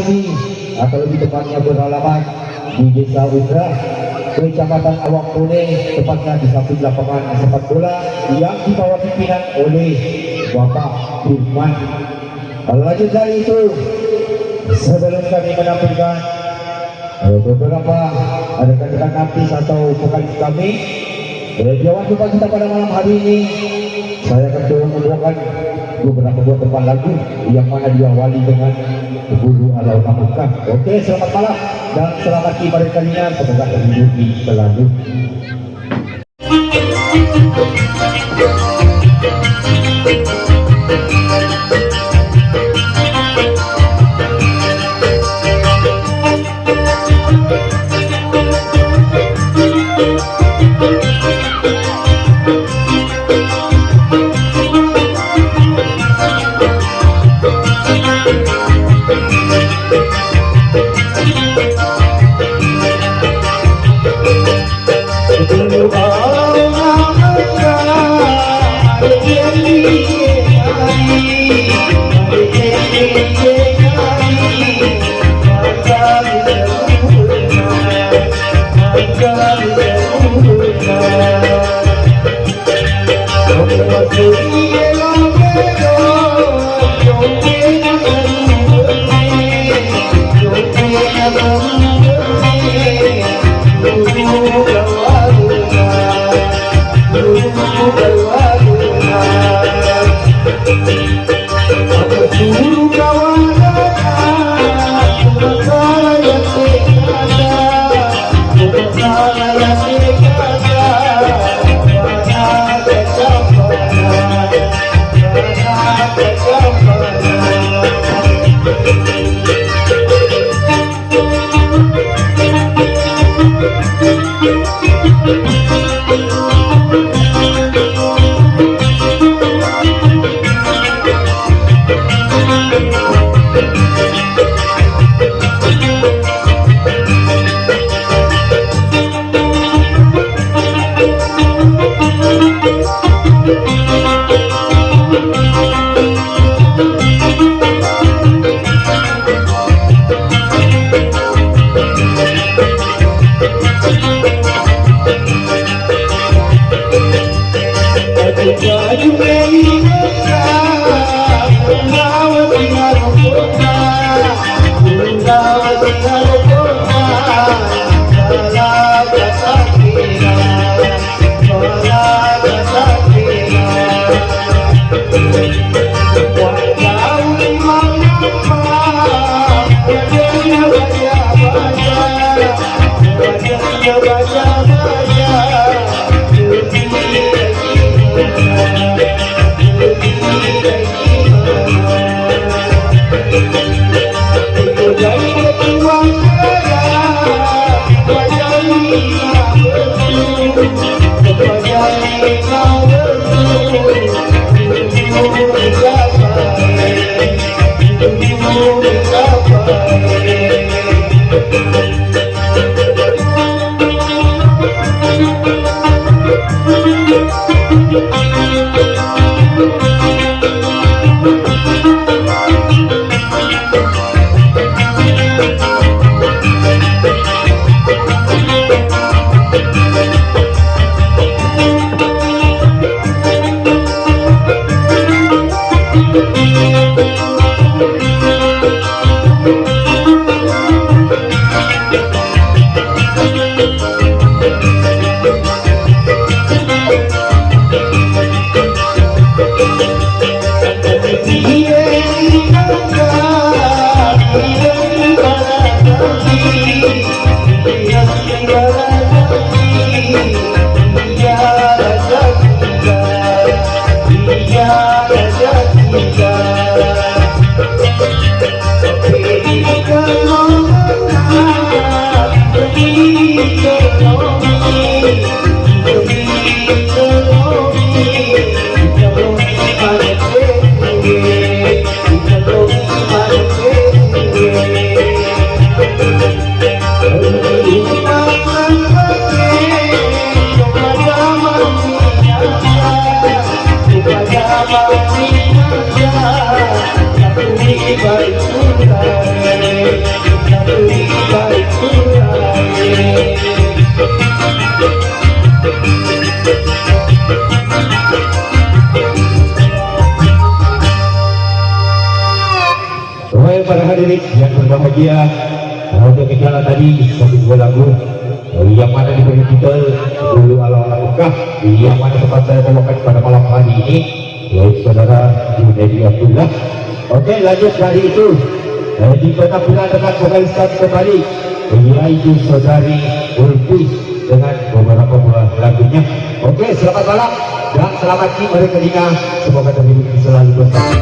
ini atau lebih tepatnya beralamat di Desa Udra, Kecamatan Awang Kuning, tepatnya di samping lapangan sepak bola yang dibawa pimpinan oleh Bapak Firman. Lanjut dari itu, sebelum kami menampilkan beberapa rekan-rekan artis atau vokalis kami, jawab jumpa kita pada malam hari ini, saya akan coba membawakan beberapa buah teman lagu yang mana diawali dengan Bulu Alau Namukan. Oke, selamat malam dan selamat tiba di kalian semoga terhidupi selalu. satu baik mulai. Baik para hadirin yang berbahagia, untuk kita tadi satu dua lagu yang mana diberi judul dulu ala-ala Mekah, yang mana tempat saya bawakan pada malam hari ini yaitu saudara Junedi Abdullah. Oke, lanjut dari itu di penampilan dengan vokalis kembali yaitu saudari Ulfi dengan beberapa buah lagunya. Oke, selamat malam dan selamat mari telinga, semoga terhibur selalu bersama.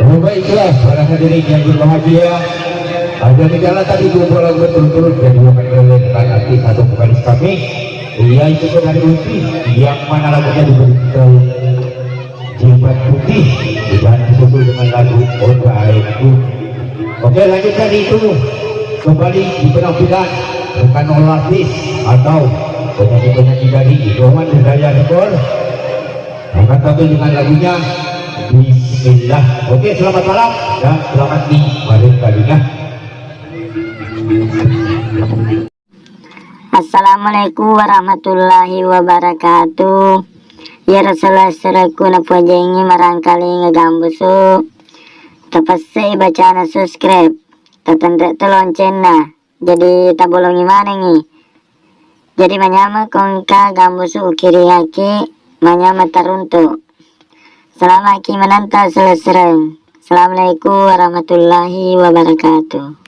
Oh, baiklah para hadirin yang berbahagia, ada negara tadi dua bola berturut-turut yang dimainkan oleh rekan artis atau vokalis kami, yaitu Penari Uti, yang mana lagunya diberikan Jilbab Putih dan disusul dengan lagu Odaeku. Oke, lanjutkan itu kembali di penampilan rekan artis atau penyanyi-penyanyi dari Roman Daya Rekor akan tampil dengan lagunya Bismillah. Oke, selamat malam dan selamat nikmatin kalinya. Assalamualaikum warahmatullahi wabarakatuh. Ya Rasulullah selaku napuajengi marangkali ngegambusu. Tapasai bacaan subscribe. Tatandek lonceng na. Jadi tabulungi mana nih? Jadi manyama kongka gambusu ukiri haki manyama taruntu. Selamat menanta selesai. Assalamualaikum warahmatullahi wabarakatuh.